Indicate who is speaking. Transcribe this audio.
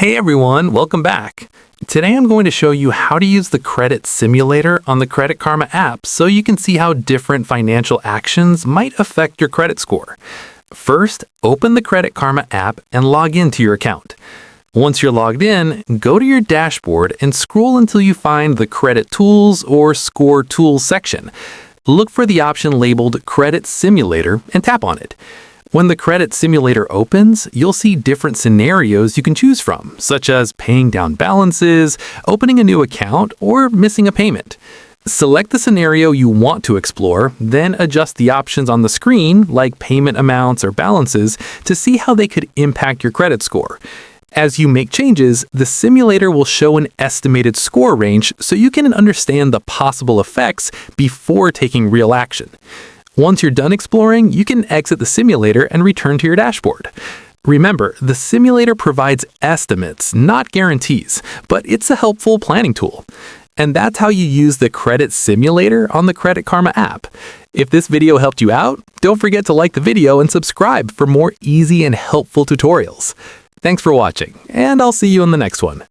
Speaker 1: Hey everyone, welcome back. Today I'm going to show you how to use the credit simulator on the Credit Karma app so you can see how different financial actions might affect your credit score. First, open the Credit Karma app and log into your account. Once you're logged in, go to your dashboard and scroll until you find the Credit Tools or Score Tools section. Look for the option labeled Credit Simulator and tap on it. When the credit simulator opens, you'll see different scenarios you can choose from, such as paying down balances, opening a new account, or missing a payment. Select the scenario you want to explore, then adjust the options on the screen, like payment amounts or balances, to see how they could impact your credit score. As you make changes, the simulator will show an estimated score range so you can understand the possible effects before taking real action. Once you're done exploring, you can exit the simulator and return to your dashboard. Remember, the simulator provides estimates, not guarantees, but it's a helpful planning tool. And that's how you use the credit simulator on the Credit Karma app. If this video helped you out, don't forget to like the video and subscribe for more easy and helpful tutorials. Thanks for watching, and I'll see you in the next one.